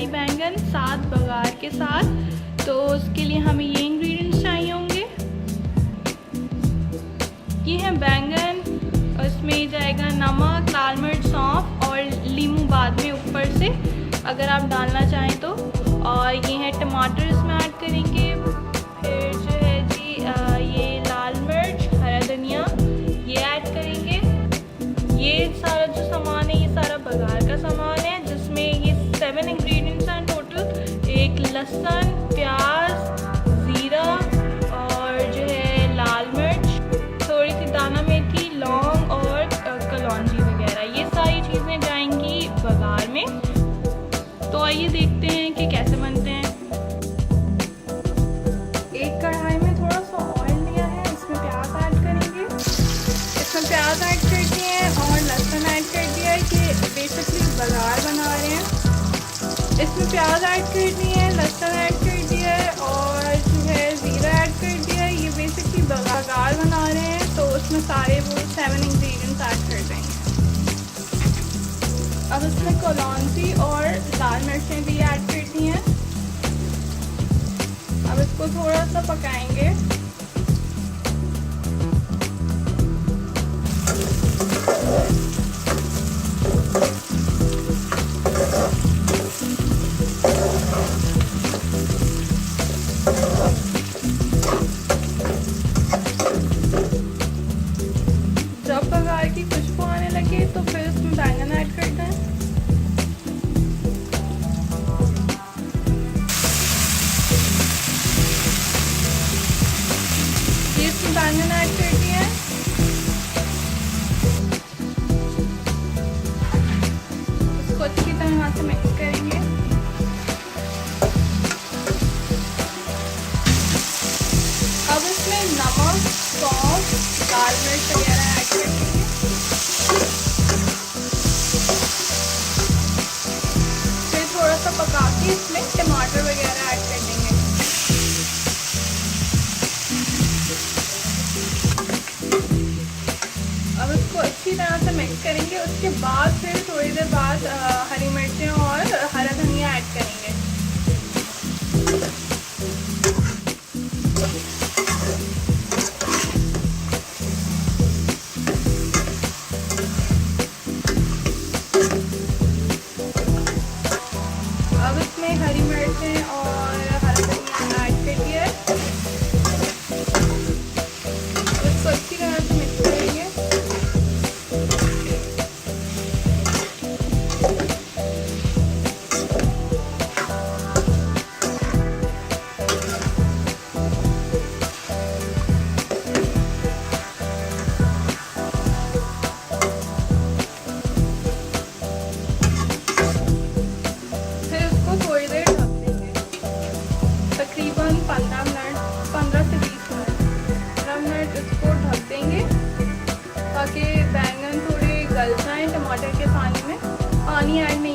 मसाली बैंगन साथ बघार के साथ। तो उसके लिए हमें ये इंग्रेडिएंट्स चाहिए होंगे। ये है बैंगन, उसमें जाएगा नमक, लाल मिर्च, सौंफ और नींबू बाद में ऊपर से अगर आप डालना चाहें तो। और ये है टमाटर इसमें ऐड करेंगे। फिर जो है जी ये लाल मिर्च, हरा धनिया ये ऐड करेंगे। ये सारा जो सामान है ये सारा बघार का सामान है, जिसमें ये 7 इंग्रेडिएंट्स हैं टोटल। एक लहसुन, प्याज, ज़ीरा और जो है लाल मिर्च, थोड़ी सी दाना मेथी, लौंग और कलौंजी वगैरह, ये सारी चीज़ें जाएंगी बघार में। तो आइए देखते हैं कि कैसे बनते हैं। एक कढ़ाई में थोड़ा सा ऑयल लिया है, इसमें प्याज ऐड करेंगे। इसमें प्याज ऐड कर दिए हैं और लहसुन ऐड कर दिया है कि बेसिकली बघार बना रहे हैं। इसमें प्याज ऐड कर दिए हैं, लहसुन ऐड कर दिया है और जो है ज़ीरा ऐड कर दिया है। ये बेसिकली बघार बना रहे हैं, तो उसमें सारे वो 7 इंग्रेडिएंट्स ऐड कर देंगे। अब इसमें कलौंजी और लाल मिर्चें भी ऐड कर दी हैं। अब इसको थोड़ा सा पकाएंगे। जब बघार की खुशबू आने लगे तो फिर इसमें बैंगन ऐड कर दें। ये इसमें बैंगन ऐड कर दिए हैं। इसको अच्छी तरह से मिक्स करेंगे। अब इसमें नमक, सौंफ, लाल मिर्च वगैरह ऐड कर देंगे। फिर थोड़ा सा पका के इसमें टमाटर वगैरह ऐड कर देंगे। अब इसको अच्छी तरह से मिक्स करेंगे। उसके बाद फिर थोड़ी देर बाद हरी मिर्चें और हरा धनिया ऐड करेंगे। अब इसमें हरी मिर्चें और हरा धनिया ऐड कर दिया है। इसको अच्छी तरह से मिक्स करेंगे। फिर उसको थोड़ी देर ढक देंगे, तकरीबन 15 मिनट, 15 से 20 मिनट, 15 मिनट इसको ढक देंगे ताकि बैंगन थोड़े गल जाएं टमाटर के पानी में। पानी ऐड नहीं